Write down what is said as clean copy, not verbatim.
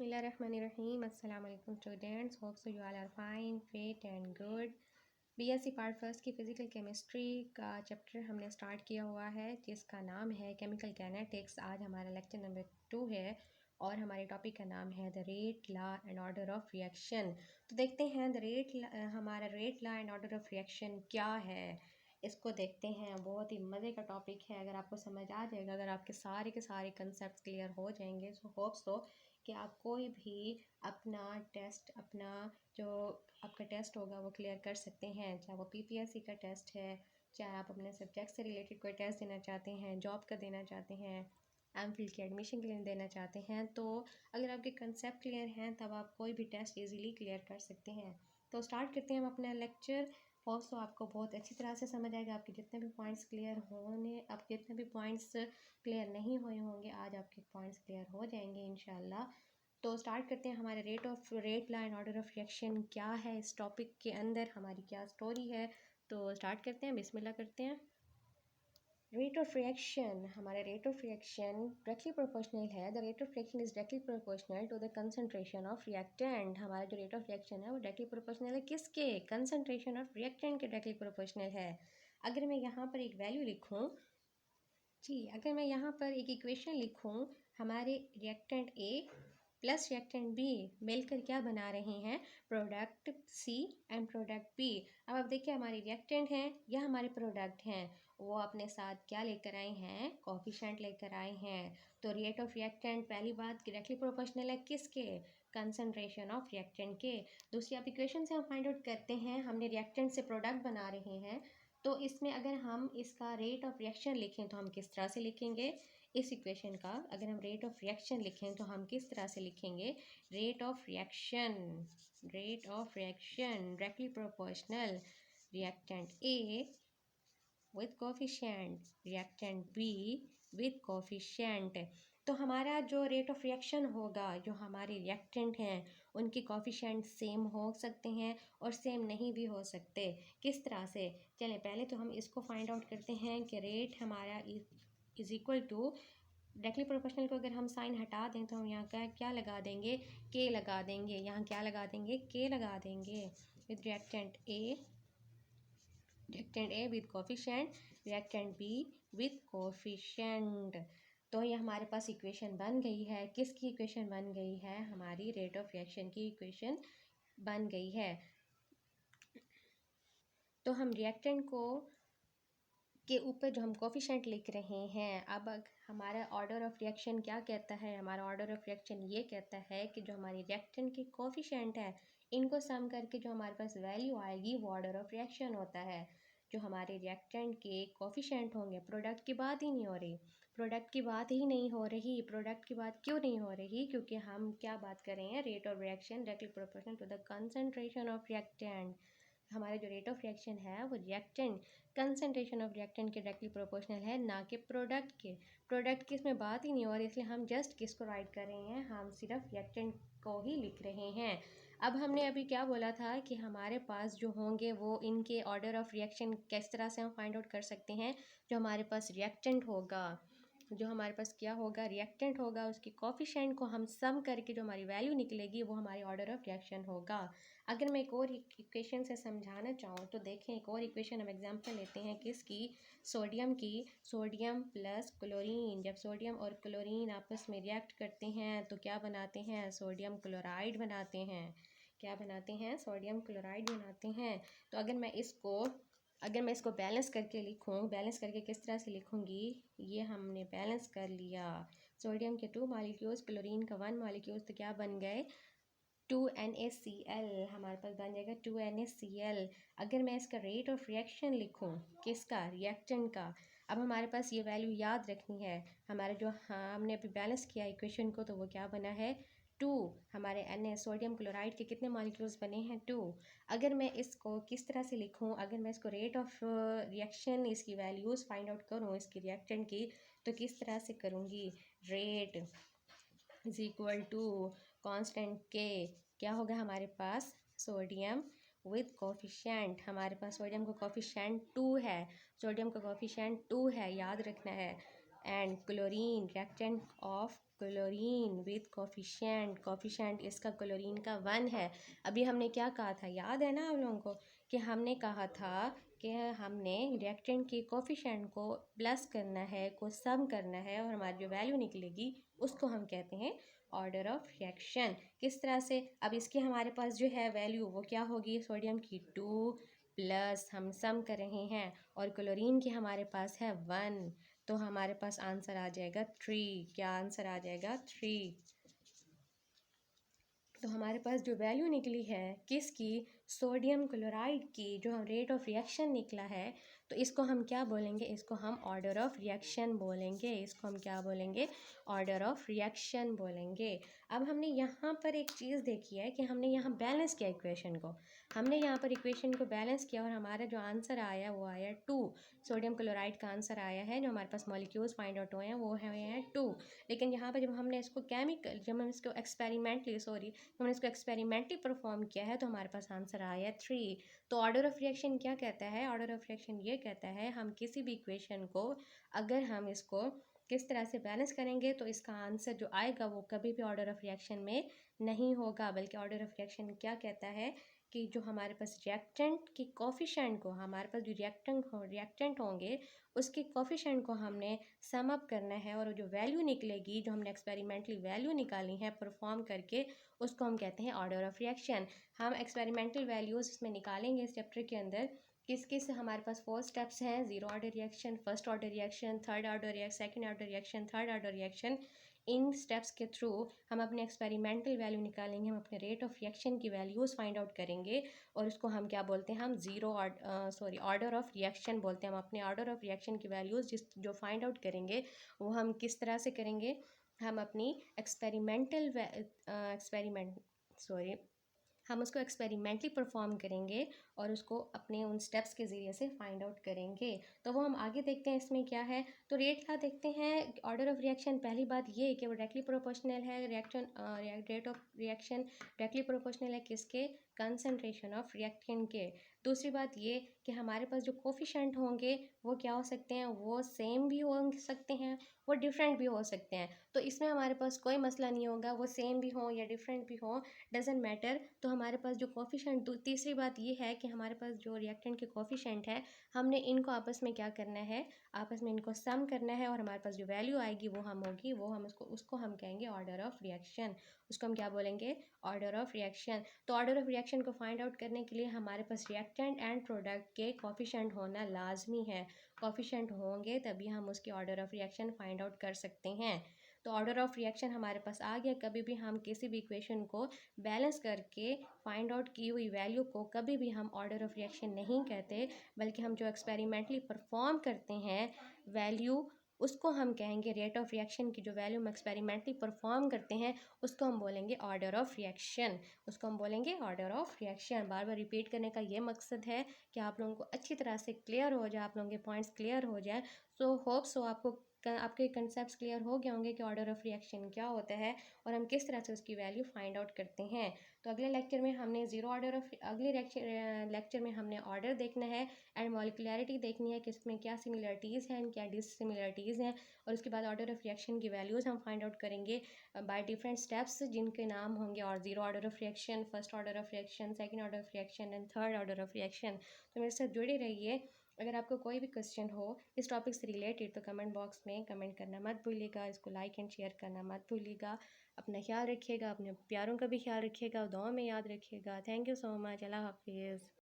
Bismillahirrahmanirrahim. Assalamu alaikum students. Hope so you all are fine, fit and good. BSc part first की physical chemistry का chapter हमने start किया हुआ है जिसका नाम है केमिकल कैनेटिक्स। आज हमारा लेक्चर नंबर 2 है और हमारे टॉपिक का नाम है the rate law and order of reaction. तो देखते हैं हमारा rate law and order of reaction क्या है, इसको देखते हैं। बहुत ही मज़े का टॉपिक है। अगर आपको समझ आ जाएगा, अगर आपके सारे कंसेप्ट क्लियर हो जाएंगे, सो होप्स तो कि आप कोई भी अपना टेस्ट, अपना जो आपका टेस्ट होगा वो क्लियर कर सकते हैं। चाहे वो पीपीएससी का टेस्ट है, चाहे आप अपने सब्जेक्ट से रिलेटेड कोई टेस्ट देना चाहते हैं, जॉब का देना चाहते हैं, एमफिल की एडमिशन के लिए देना चाहते हैं, तो अगर आपके कंसेप्ट क्लियर हैं तब आप कोई भी टेस्ट इजीली क्लियर कर सकते हैं। तो स्टार्ट करते हैं हम अपना लेक्चर। होप्स तो आपको बहुत अच्छी तरह से समझ आएगा। आपके जितने भी पॉइंट्स क्लियर होने, आपके जितने भी पॉइंट्स क्लियर नहीं हुए होंगे, आज आपके पॉइंट्स क्लियर हो जाएंगे इंशाल्लाह। तो स्टार्ट करते हैं। हमारे rate law and order of reaction क्या है, इस टॉपिक के अंदर हमारी क्या स्टोरी है, तो स्टार्ट करते हैं। बिस्मिल्लाह करते हैं। रेट ऑफ रिएक्शन, हमारा rate of reaction directly proportional है। The rate of reaction is directly proportional to the concentration of reactant. हमारा जो रेट ऑफ रिएक्शन है वो डायरेक्टली प्रोपोर्शनल है किसके? कंसंट्रेशन ऑफ रिएक्टेंट के डायरेक्टली प्रोपोर्शनल है। अगर मैं यहाँ पर एक वैल्यू लिखूँ अगर मैं यहाँ पर एक इक्वेशन लिखूँ, हमारे reactant A plus reactant B मिलकर क्या बना रहे हैं? Product C and product B. अब आप देखिए, हमारे रिएक्टेंट हैं या हमारे प्रोडक्ट हैं, वो अपने साथ क्या लेकर आए हैं? कोफिशिएंट लेकर आए हैं। तो रेट ऑफ रिएक्टेंट पहली बात डायरेक्टली प्रोपोर्शनल है किसके? कंसंट्रेशन ऑफ रिएक्टेंट के। दूसरी आप इक्वेशन से हम फाइंड आउट करते हैं, हमने रिएक्टेंट से प्रोडक्ट बना रहे हैं, तो इसमें अगर हम इसका रेट ऑफ रिएक्शन लिखें तो हम किस तरह से लिखेंगे? इस इक्वेशन का अगर हम रेट ऑफ रिएक्शन लिखें तो हम किस तरह से लिखेंगे? Rate of reaction directly proportional reactant A with coefficient, reactant B with coefficient. तो हमारा जो रेट ऑफ रिएक्शन होगा, जो हमारे रिएक्टेंट हैं उनके कोफिशिएंट सेम हो सकते हैं और सेम नहीं भी हो सकते। किस तरह से? चलें पहले तो हम इसको फाइंड आउट करते हैं कि रेट हमारा is equal to directly proportional को अगर हम साइन हटा दें तो हम यहाँ का क्या लगा देंगे? के लगा देंगे। यहाँ क्या लगा देंगे? के लगा देंगे। With reactant A with coefficient, reactant be with coefficient. तो ये हमारे पास इक्वेशन बन गई है। किसकी इक्वेशन बन गई है? हमारी रेट ऑफ रिएक्शन की इक्वेशन बन गई है। तो हम रिएक्टेंट को के ऊपर जो हम कोफिशिएंट लिख रहे हैं, अब हमारा ऑर्डर ऑफ रिएक्शन क्या कहता है? हमारा ऑर्डर ऑफ रिएक्शन ये कहता है कि जो हमारी रिएक्टेंट के कोफिशिएंट है, इनको सम करके जो हमारे पास वैल्यू आएगी वो ऑर्डर ऑफ रिएक्शन होता है। जो हमारे रिएक्टेंट के कोफिशिएंट होंगे, प्रोडक्ट की बात ही नहीं हो रही, प्रोडक्ट की बात ही नहीं हो रही। प्रोडक्ट की बात क्यों नहीं हो रही? क्योंकि हम क्या बात कर रहे हैं? Rate of reaction directly proportional to the concentration of reactant. हमारा जो रेट ऑफ रिएक्शन है वो रिएक्टेंट कंसंट्रेशन ऑफ रिएक्टेंट के डायरेक्टली प्रोपोर्शनल है, ना कि प्रोडक्ट के। प्रोडक्ट की इसमें बात ही नहीं हो रही, इसलिए हम जस्ट किसको राइट कर रहे हैं? हम सिर्फ रिएक्टेंट को ही लिख रहे हैं। अब हमने अभी क्या बोला था कि हमारे पास जो होंगे वो इनके ऑर्डर ऑफ रिएक्शन किस तरह से हम फाइंड आउट कर सकते हैं? जो हमारे पास रिएक्टेंट होगा, जो हमारे पास क्या होगा? रिएक्टेंट होगा, उसकी कोफिशिएंट को हम सम करके जो हमारी वैल्यू निकलेगी वो हमारी ऑर्डर ऑफ रिएक्शन होगा। अगर मैं एक और इक्वेशन से समझाना चाहूँ तो देखें, एक और इक्वेशन हम एग्जांपल लेते हैं किसकी? सोडियम की। सोडियम प्लस क्लोरीन, जब सोडियम और क्लोरीन आपस में रिएक्ट करते हैं तो क्या बनाते हैं? सोडियम क्लोराइड बनाते हैं। क्या बनाते हैं? सोडियम क्लोराइड बनाते हैं। तो अगर मैं इसको बैलेंस करके लिखूँ, बैलेंस करके किस तरह से लिखूँगी? ये हमने बैलेंस कर लिया। सोडियम के 2 मॉलिक्यूल्स, क्लोरीन का 1 मॉलिक्यूल्स, तो क्या बन गए? 2NaCl। हमारे पास बन जाएगा 2NaCl। अगर मैं इसका रेट ऑफ रिएक्शन लिखूँ, किसका? रिएक्टेंट का। अब हमारे पास ये वैल्यू याद रखनी है। हमारा जो हमने अभी बैलेंस किया इक्वेशन को, तो वो क्या बना है? 2। हमारे सोडियम क्लोराइड के कितने मॉलिक्यूल्स बने हैं? 2। अगर मैं इसको किस तरह से लिखूँ? अगर मैं इसको रेट ऑफ रिएक्शन, इसकी वैल्यूज़ फाइंड आउट करूँ इसकी रिएक्टेंट की, तो किस तरह से करूँगी? Rate is equal to constant के। क्या होगा हमारे पास? Sodium with coefficient. हमारे पास सोडियम का कोफिशिएंट 2 है, सोडियम का कोफिशिएंट 2 है, याद रखना है। And chlorine, reactant of chlorine with coefficient, coefficient इसका क्लोरीन का 1 है। अभी हमने क्या कहा था, याद है ना आप लोगों को, कि हमने कहा था कि हमने रिएक्टेंट के कोफिशेंट को प्लस करना है, को सम करना है, और हमारी जो वैल्यू निकलेगी उसको हम कहते हैं ऑर्डर ऑफ रिएक्शन। किस तरह से, अब इसकी हमारे पास जो है वैल्यू वो क्या होगी, सोडियम की 2 प्लस हम सम कर रहे हैं, और क्लोरीन की हमारे पास है 1, तो हमारे पास आंसर आ जाएगा 3। क्या आंसर आ जाएगा 3। तो हमारे पास जो वैल्यू निकली है किसकी, सोडियम क्लोराइड की, जो हम रेट ऑफ रिएक्शन निकला है, तो इसको हम क्या बोलेंगे, इसको हम ऑर्डर ऑफ रिएक्शन बोलेंगे। इसको हम क्या बोलेंगे, ऑर्डर ऑफ रिएक्शन बोलेंगे। अब हमने यहाँ पर एक चीज़ देखी है कि हमने यहाँ बैलेंस किया इक्वेशन को, हमने यहाँ पर इक्वेशन को बैलेंस किया, और हमारा जो आंसर आया वो आया 2। सोडियम क्लोराइड का आंसर आया है, जो हमारे पास मॉलिक्यूल्स फाइंड आउट हुए हैं वो हैं 2। लेकिन यहाँ पर जब हमने इसको जब हम इसको हमने इसको एक्सपेरिमेंटली परफॉर्म किया है, तो हमारे पास आंसर आया 3। तो ऑर्डर ऑफ रिएक्शन क्या कहता है, ऑर्डर ऑफ रिएक्शन ये कहता है हम किसी भी इक्वेशन को अगर हम इसको किस तरह से बैलेंस करेंगे तो इसका आंसर जो आएगा वो कभी भी ऑर्डर ऑफ रिएक्शन में नहीं होगा, बल्कि ऑर्डर ऑफ रिएक्शन क्या कहता है कि जो हमारे पास रिएक्टेंट की कोफिशेंट को, हमारे पास जो रिएक्टेंट होंगे उसके कोफिशेंट को हमने सम अप करना है, और जो वैल्यू निकलेगी, जो हमने एक्सपेरिमेंटली वैल्यू निकाली है परफॉर्म करके, उसको हम कहते हैं ऑर्डर ऑफ रिएक्शन। हम एक्सपेरिमेंटल वैल्यूज़ इसमें निकालेंगे इस चैप्टर के अंदर। किस किस हमारे पास 4 स्टेप्स हैं, zero order reaction, first order reaction, third order reaction, second order reaction, third order reaction. इन स्टेप्स के थ्रू हम अपने एक्सपेरिमेंटल वैल्यू निकालेंगे, हम अपने रेट ऑफ रिएक्शन की वैल्यूज़ फाइंड आउट करेंगे, और उसको हम क्या बोलते हैं, हम ऑर्डर ऑफ रिएक्शन बोलते हैं। हम अपने ऑर्डर ऑफ रिएक्शन की वैल्यूज़ जो फाइंड आउट करेंगे वो हम किस तरह से करेंगे, हम अपनी एक्सपेरिमेंट सॉरी हम उसको एक्सपेरिमेंटली परफॉर्म करेंगे, और उसको अपने उन स्टेप्स के ज़रिए से फाइंड आउट करेंगे। तो वो हम आगे देखते हैं इसमें क्या है। तो रेट क्या देखते हैं, ऑर्डर ऑफ रिएक्शन, पहली बात ये है कि वो डायरेक्टली प्रोपोर्शनल है, rate of reaction directly proportional है किसके, कंसंट्रेशन ऑफ रिएक्टेंट के। दूसरी बात ये कि हमारे पास जो कोफिशेंट होंगे वो क्या हो सकते हैं, वो सेम भी हो सकते हैं, वो डिफरेंट भी हो सकते हैं। तो इसमें हमारे पास कोई मसला नहीं होगा, वो सेम भी हों या डिफरेंट भी हों, डजेंट मैटर। तो हमारे पास जो कोफिशेंट, तीसरी बात ये है कि हमारे पास जो रिएक्टेंट के कोफिशेंट है, हमने इनको आपस में क्या करना है, आपस में इनको सम करना है, और हमारे पास जो वैल्यू आएगी वो हम उसको हम कहेंगे ऑर्डर ऑफ रिएक्शन। उसको हम क्या बोलेंगे, ऑर्डर ऑफ रिएक्शन। तो ऑर्डर ऑफ रिएक्शन को फाइंड आउट करने के लिए हमारे पास रिएक्टेंट एंड प्रोडक्ट के कोफिशेंट होना लाजमी है। कोफिशेंट होंगे तभी हम उसकी order of reaction find out कर सकते हैं। तो ऑर्डर ऑफ रिएक्शन हमारे पास आ गया। कभी भी हम किसी भी इक्वेशन को बैलेंस करके फाइंड आउट की हुई वैल्यू को कभी भी हम ऑर्डर ऑफ रिएक्शन नहीं कहते, बल्कि हम जो एक्सपेरिमेंटली परफॉर्म करते हैं वैल्यू, उसको हम कहेंगे रेट ऑफ रिएक्शन की। जो वैल्यू हम एक्सपेरिमेंटली परफॉर्म करते हैं उसको हम बोलेंगे ऑर्डर ऑफ रिएक्शन। उसको हम बोलेंगे order of reaction. Bar bar repeat करने का ये मकसद है कि आप लोगों को अच्छी तरह से क्लियर हो जाए, आप लोगों के पॉइंट्स क्लियर हो जाए। सो होप सो आपके कंसेप्ट क्लियर हो गए होंगे कि ऑर्डर ऑफ रिएक्शन क्या होता है और हम किस तरह से उसकी वैल्यू फाइंड आउट करते हैं। तो अगले लेक्चर में हमने अगले लेक्चर में हमने ऑर्डर देखना है एंड मॉलिक्युलैरिटी देखनी है कि इसमें क्या सिमिलरिटीज़ हैं, क्या डिससिमिलरिटीज़ हैं, और उसके बाद ऑर्डर ऑफ रिएक्शन की वैल्यूज़ हम फाइंड आउट करेंगे बाय डिफरेंट स्टेप्स, जिनके नाम होंगे और zero order of reaction, first order of reaction, second order of reaction and third order of reaction. तो मेरे साथ जुड़े रहिए। अगर आपको कोई भी क्वेश्चन हो इस टॉपिक से रिलेटेड तो कमेंट बॉक्स में कमेंट करना मत भूलिएगा, इसको लाइक एंड शेयर करना मत भूलिएगा। अपना ख्याल रखिएगा, अपने प्यारों का भी ख्याल रखिएगा, दुआ में याद रखिएगा। Thank you so much. अल्लाह हाफिज़।